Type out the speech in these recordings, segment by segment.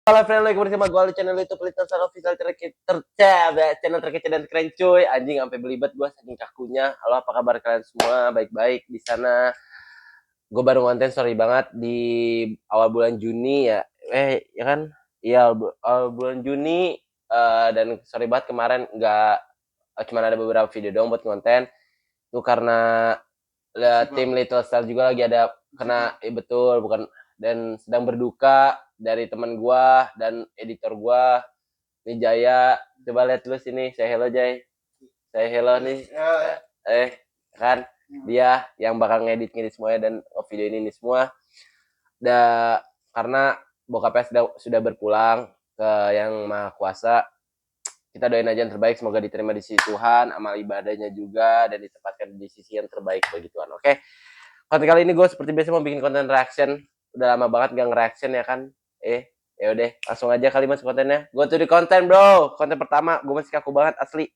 Halo friend, lagi bersama gue di channel YouTube Lintasan Official channel terkece dan keren cuy. Anjing sampai belibet gue saking kakunya. Halo, apa kabar kalian semua? Baik-baik di sana. Gue baru ngonten sorry banget di awal bulan Juni ya. Ya kan? Iya, awal bulan Juni dan sorry banget kemarin nggak cuma ada beberapa video dong buat konten. Itu karena tim Little Star juga lagi ada kena betul bukan dan sedang berduka dari teman gua dan editor gua ini Jaya. Coba lihat dulu sini, saya hello Jay, saya hello nih. Kan dia yang bakal ngedit semuanya dan video ini semua karena bokapnya sudah berpulang ke yang maha kuasa. Kita doain aja yang terbaik, semoga diterima di sisi Tuhan, amal ibadahnya juga, dan ditempatkan di sisi yang terbaik bagi Tuhan. Oke, konten kali ini gue seperti biasa mau bikin konten reaction. Udah lama banget gak nge-reaction ya kan. Ya udah, langsung aja kali masuk kontennya. Gue tuh di konten bro. Konten pertama, gue masih kaku banget asli.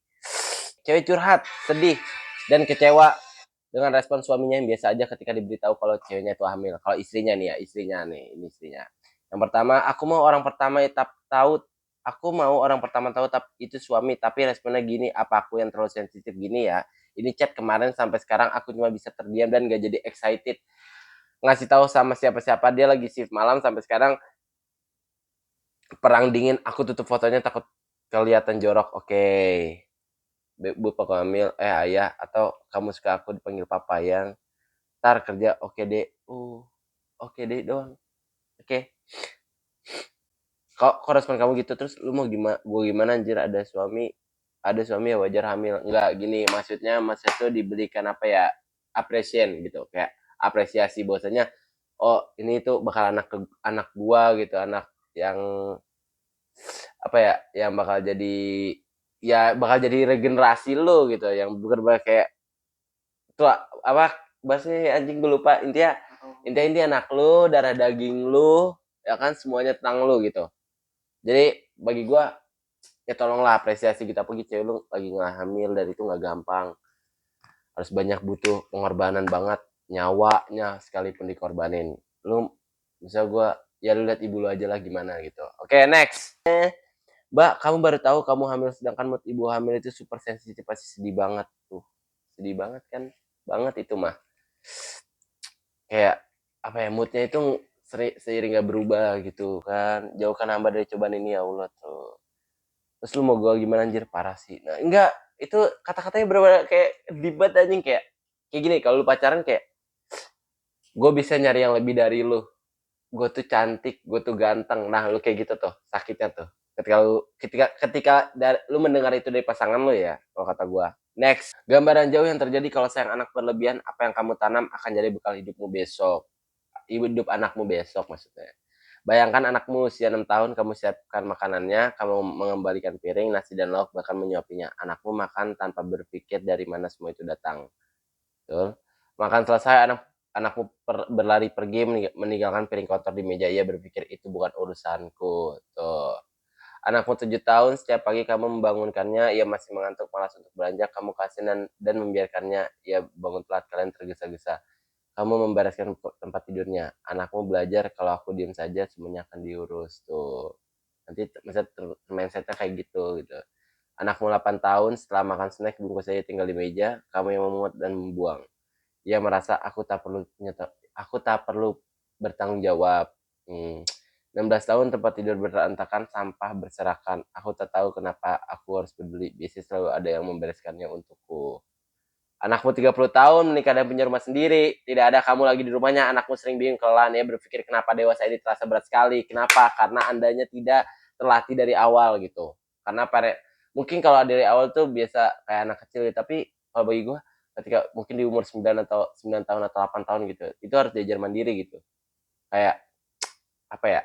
Cewek curhat, sedih, dan kecewa dengan respon suaminya yang biasa aja ketika diberitahu kalau ceweknya itu hamil. Kalau istrinya nih ya, ini istrinya. Yang pertama, aku mau orang pertama tahu tapi itu suami, tapi responnya gini, apa aku yang terlalu sensitif gini ya? Ini chat kemarin sampai sekarang aku cuma bisa terdiam dan gak jadi excited ngasih tahu sama siapa-siapa. Dia lagi shift malam sampai sekarang perang dingin. Aku tutup fotonya takut kelihatan jorok. Oke. Bu hamil, ayah, atau kamu suka aku dipanggil papa yang ntar kerja. Oke deh. Oke deh doang. Oke. Kok respon kamu gitu terus lu mau gimana anjir, ada suami ya wajar hamil. Enggak gini maksudnya, tuh diberikan apa ya, appreciation gitu, kayak apresiasi bahwasanya oh ini tuh bakal anak gua gitu, anak yang apa ya, yang bakal jadi regenerasi lu gitu, yang bener-bener kayak tuh apa bahasanya anjing gue lupa. Intinya anak lu, darah daging lu, ya kan, semuanya tentang lu gitu. Jadi bagi gue ya tolonglah apresiasi gitu, apalagi cewek lu lagi ngehamil, dari itu nggak gampang, harus banyak butuh pengorbanan banget, nyawanya sekalipun dikorbanin. Lu bisa gue ya lu lihat ibu lu aja lah gimana gitu. Oke, next. Mbak, kamu baru tahu kamu hamil, sedangkan mood ibu hamil itu super sensitif, pasti sedih banget tuh. Sedih banget kan? Banget itu mah. Kayak apa ya, moodnya itu seiring gak berubah gitu kan. Jauhkan hamba dari cobaan ini ya Allah tuh. Terus lu mau gue gimana anjir, parah sih. Nah, enggak, itu kata-katanya bener-bener kayak debat anjing, kayak gini, kalau lu pacaran kayak gue bisa nyari yang lebih dari lu. Gue tuh cantik, gue tuh ganteng. Nah, lu kayak gitu tuh, sakitnya tuh. Ketika lu mendengar itu dari pasangan lu ya, kalau kata gue. Next, gambaran jauh yang terjadi kalau sayang anak berlebihan, apa yang kamu tanam akan jadi bekal hidupmu besok. Hidup anakmu besok maksudnya. Bayangkan anakmu usia 6 tahun, kamu siapkan makanannya, kamu mengembalikan piring, nasi dan lauk, bahkan menyuapinya. Anakmu makan tanpa berpikir dari mana semua itu datang. Betul. Makan selesai, anakmu berlari pergi meninggalkan piring kotor di meja. Ia berpikir itu bukan urusanku. Tuh. Anakmu 7 tahun, setiap pagi kamu membangunkannya, ia masih mengantuk malas untuk belanja, kamu kasih dan membiarkannya ia bangun telat, kalian tergesa-gesa. Kamu membereskan tempat tidurnya. Anakmu belajar kalau aku diem saja semuanya akan diurus tuh. Nanti mindsetnya kayak gitu. Anakmu 8 tahun, setelah makan snack bungkus saja tinggal di meja, kamu yang memungut dan membuang. Ia merasa aku tak perlu bertanggung jawab. 16 tahun, tempat tidur berantakan, sampah berserakan. Aku tak tahu kenapa aku harus peduli. Biasanya selalu ada yang membereskannya untukku. Anakmu 30 tahun, menikah dan punya rumah sendiri. Tidak ada kamu lagi di rumahnya. Anakmu sering bingung kelelahan. Ya berpikir kenapa dewasa ini terasa berat sekali. Kenapa? Karena andanya tidak terlatih dari awal gitu. Karena mungkin kalau dari awal tuh biasa kayak anak kecil gitu. Tapi kalau bagi gue, ketika mungkin di umur 9 tahun atau 8 tahun gitu, itu harus diajar mandiri gitu. Kayak apa ya?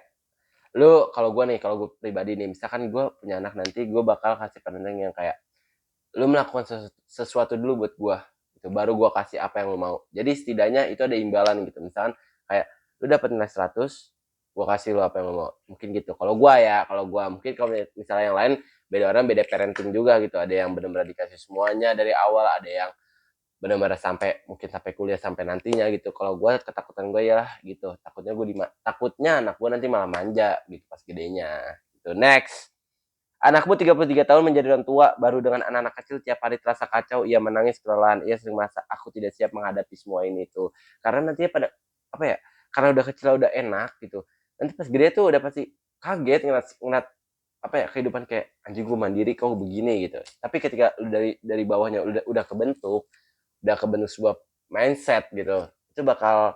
Kalau gue pribadi nih, misalkan gue punya anak nanti, gue bakal kasih pandangan yang kayak lu melakukan sesuatu dulu buat gue gitu, baru gue kasih apa yang lu mau. Jadi setidaknya itu ada imbalan gitu. Misalkan kayak lu dapet nilai 100, gue kasih lu apa yang lu mau, mungkin gitu. Kalau gue mungkin, kalau misalnya yang lain, beda orang beda parenting juga gitu. Ada yang benar-benar dikasih semuanya dari awal, ada yang benar-benar sampai kuliah sampai nantinya gitu. Kalau gue ketakutan gue ya gitu, takutnya anak gue nanti malah manja gitu pas gedenya gitu. Next, anakmu 33 tahun menjadi orang tua baru dengan anak-anak kecil tiap hari terasa kacau, ia menangis kelelahan, ia sering merasa aku tidak siap menghadapi semua ini tuh. Karena nantinya pada apa ya? Karena udah kecil udah enak gitu. Nanti pas gede tuh udah pasti kaget ngeliat apa ya, kehidupan kayak anjing gue mandiri kok begini gitu. Tapi ketika lu dari bawahnya udah kebentuk sebuah mindset gitu, itu bakal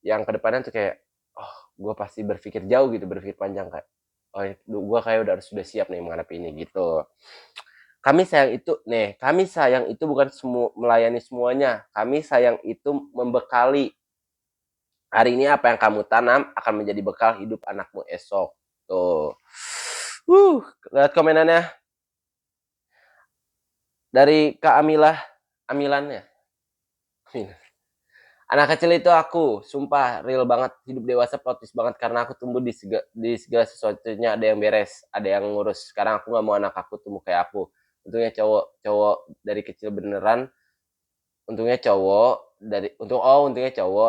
yang kedepannya tuh kayak oh gue pasti berpikir jauh gitu, berpikir panjang kayak oh gue kayak sudah siap nih menghadapi ini gitu. Kami sayang itu bukan melayani semuanya, kami sayang itu membekali. Hari ini apa yang kamu tanam akan menjadi bekal hidup anakmu esok tuh. Lihat komenannya dari Kak Amilan ya. Anak kecil itu aku, sumpah real banget, hidup dewasa plotis banget karena aku tumbuh di segala sesuatunya ada yang beres, ada yang ngurus. Sekarang aku nggak mau anak aku tumbuh kayak aku. Untungnya cowok dari kecil beneran, untungnya cowok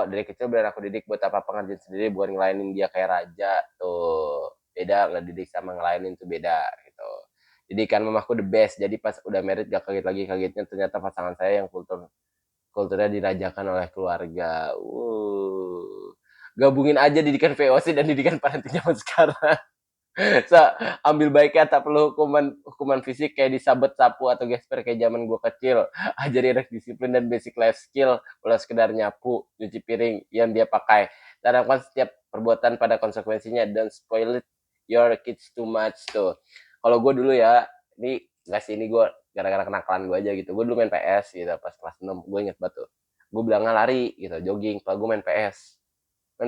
dari kecil beneran aku didik buat apa ngerjain sendiri, bukan ngelainin dia kayak raja tuh. Beda ngedidik sama ngelainin tuh beda gitu. Jadi kan mamaku the best. Jadi pas udah married gak kaget lagi, kagetnya ternyata pasangan saya yang kulturnya dirajakan oleh keluarga. Gabungin aja didikan VOC dan didikan parenting zaman sekarang. So, ambil baiknya tak perlu hukuman fisik kayak disabet sapu atau gesper kayak zaman gue kecil. Ajari anak disiplin dan basic life skill, walau sekedar nyapu, cuci piring yang dia pakai. Tanamkan setiap perbuatan pada konsekuensinya, don't spoil it your kids too much tuh. Kalau gue dulu ya, ini gue gara-gara kenakalan gue aja gitu. Gue dulu main PS gitu pas kelas 6, gue inget banget tuh. Gue bilangnya lari gitu, jogging. Kalau gue main PS, main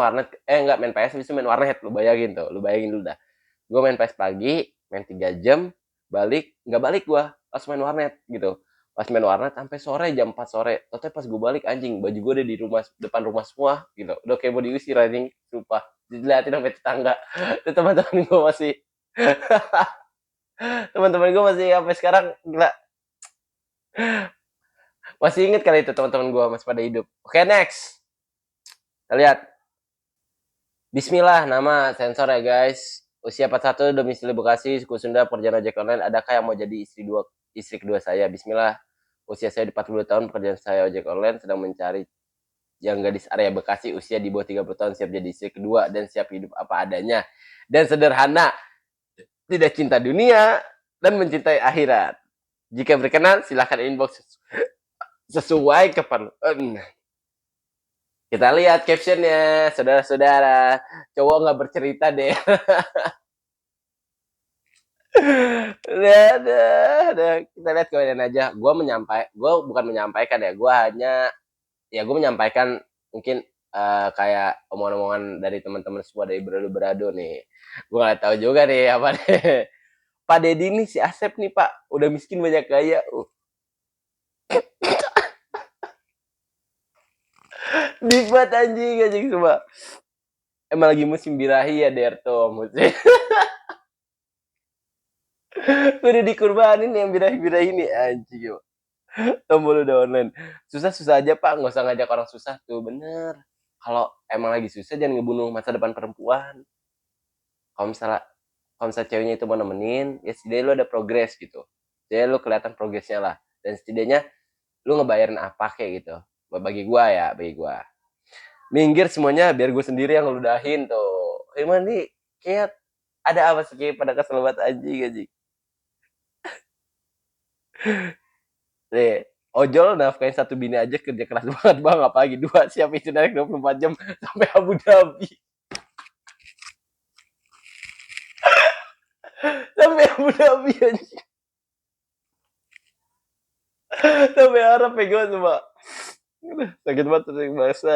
warnet enggak main PS bisa main warnet, lu bayangin dulu dah. Gue main PS pagi, main 3 jam, balik nggak balik gue pas main warnet gitu. Pas main warnet sampai sore, jam 4 sore. Total pas gue balik anjing baju gue udah di depan rumah semua gitu, udah kayak mau diusir anjing, sumpah. Dilihatin sampai tetangga. Itu teman-teman gue masih teman-teman gue masih sampai sekarang gila, masih inget kali itu teman-teman gue masih pada hidup. Oke, next kita lihat. Bismillah, nama sensor ya guys. Usia 41, domisili Bekasi, suku Sunda, pekerjaan ojek online. Adakah yang mau jadi istri kedua saya? Bismillah. Usia saya 42 tahun, pekerjaan saya ojek online, sedang mencari yang gadis area Bekasi, usia di bawah 30 tahun, siap jadi istri kedua dan siap hidup apa adanya. Dan sederhana, tidak cinta dunia dan mencintai akhirat. Jika berkenan, silahkan inbox sesuai keperluan. Kita lihat captionnya, saudara-saudara. Cowok nggak bercerita deh. Udah. Kita lihat kemudian aja. Gue bukan menyampaikan ya. Gue menyampaikan mungkin kayak omongan-omongan dari teman-teman semua dari beradu-beradu nih. Gue nggak tahu juga nih apa nih. Pak Deddy nih, si Asep nih Pak, udah miskin banyak gaya. Dibuat anjing semua. Emang lagi musim birahi ya Derto, musim. Udah dikurbanin yang birahi-birahi ini anjing. Tombol udah online. Susah aja Pak, nggak usah ngajak orang susah tuh, bener. Kalau emang lagi susah jangan ngebunuh masa depan perempuan. Kalau misalnya ceweknya itu mau nemenin, ya setidaknya lu ada progres gitu. Jadi lu kelihatan progresnya lah. Dan setidaknya lu ngebayarin apa kayak gitu. Bagi gua. Minggir semuanya biar gue sendiri yang ngeludahin tuh. Emang nih kayak ada apa sih kayak pada kesel banget anjing. Nih, ojol nafkahin satu bini aja kerja keras banget bang, apalagi dua, siap itu dari 24 jam sampai Abu Dhabi. Sampai Abu Dhabi anjing. Sampai Arab ya gue semua. Sakit banget sakit bahasa.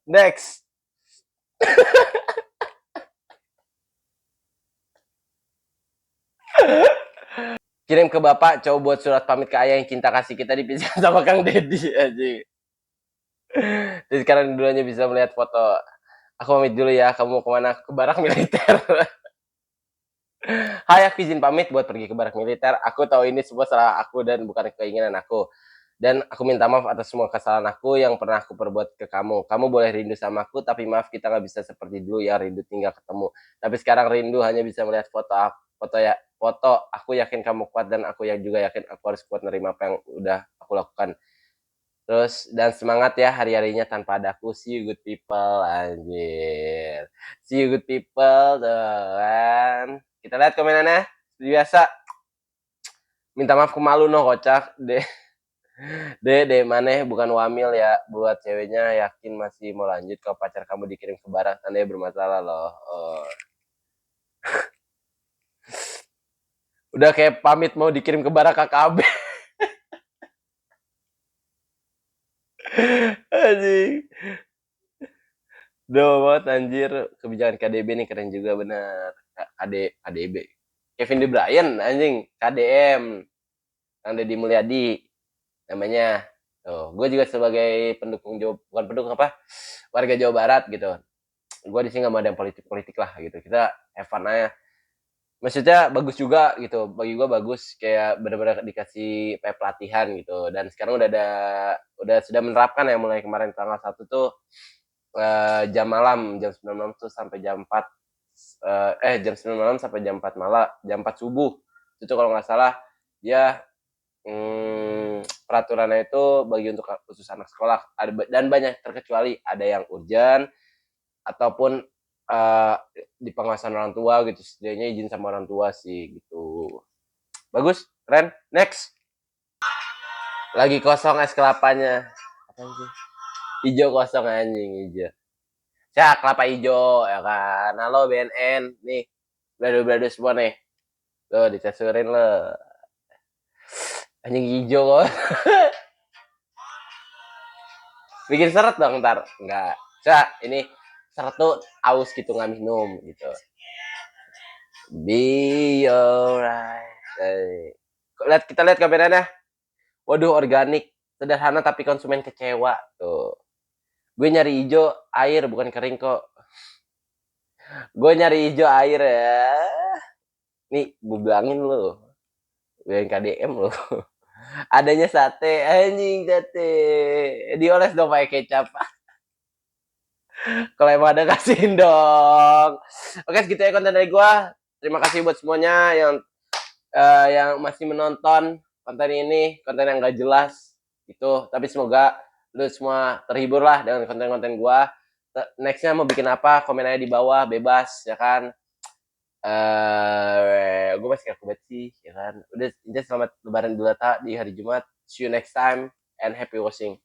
Next. Kirim ke bapak, coba buat surat pamit ke ayah yang cinta kasih kita dipisah sama Kang Deddy anjing. Jadi sekarang dulunya bisa melihat foto. Aku pamit dulu ya, kamu mau kemana? Ke barak militer. Hai, aku izin pamit buat pergi ke barak militer. Aku tahu ini semua salah aku dan bukan keinginan aku. Dan aku minta maaf atas semua kesalahan aku yang pernah aku perbuat ke kamu. Kamu boleh rindu sama aku, tapi maaf kita nggak bisa seperti dulu ya, rindu tinggal ketemu. Tapi sekarang rindu hanya bisa melihat foto. Aku yakin kamu kuat dan aku yang juga yakin aku harus kuat nerima apa yang udah aku lakukan. Terus dan semangat ya hari-harinya tanpa ada aku. See you good people, anjir. See you good people, tuh kan. Kita lihat komenannya. Seperti biasa, minta maaf ke malu no kocak deh. Deh maneh bukan wamil ya, buat ceweknya yakin masih mau lanjut kalau pacar kamu dikirim ke barat, tandanya bermasalah loh. Oh. Udah kayak pamit mau dikirim ke barat KKB. Anjing. Udah banget anjir, kebijakan KDB nih keren juga bener. KDB. Kevin De Bruyne anjing, KDM. Kang Deddy Mulyadi namanya. Tuh, gue juga sebagai pendukung Jawa, bukan pendukung apa, warga Jawa Barat gitu. Gue di sini nggak mau ada yang politik lah gitu. Kita have fun aja. Maksudnya bagus juga gitu, bagi gue bagus, kayak benar-benar dikasih pelatihan gitu. Dan sekarang udah sudah menerapkan ya, mulai kemarin tanggal 1 tuh jam malam, jam 9 malam tuh sampai jam 4 jam 9 malam sampai jam 4 malam, jam 4 subuh. Itu kalau nggak salah ya, peraturannya itu bagi untuk khusus anak sekolah, dan banyak terkecuali, ada yang urgent ataupun di pengawasan orang tua gitu, setidaknya izin sama orang tua sih gitu. Bagus, keren. Next. Lagi kosong es kelapanya. Apa sih? Hijau kosong anjing, hijau. Ya, kelapa hijau ya kan. Halo BNN, nih. Brado-brado semua nih. Tuh, dicesurin lo. Anjing hijau kok. Bikin seret dong ntar. Enggak. Ini seret tuh aus gitu, nggak minum gitu. Be alright. Kita lihat kameranya. Waduh, organik. Sederhana tapi konsumen kecewa. Tuh. Gue nyari hijau air, bukan kering kok. Gue nyari hijau air ya. Nih, gue bilangin lo. Gue yang KDM lo. Adanya sate, anjing sate. Dioles dong pakai kecap. Kalau emang ada kasihin dong. Oke, segitu ya konten dari gue. Terima kasih buat semuanya yang masih menonton konten ini, konten yang gak jelas gitu. Tapi semoga lu semua terhibur lah dengan konten-konten gue. Nextnya mau bikin apa, komen aja di bawah, bebas ya kan. Gue masih kaku banget sih ya kan. Udah, selamat lebaran dulu di hari Jumat. See you next time and happy watching.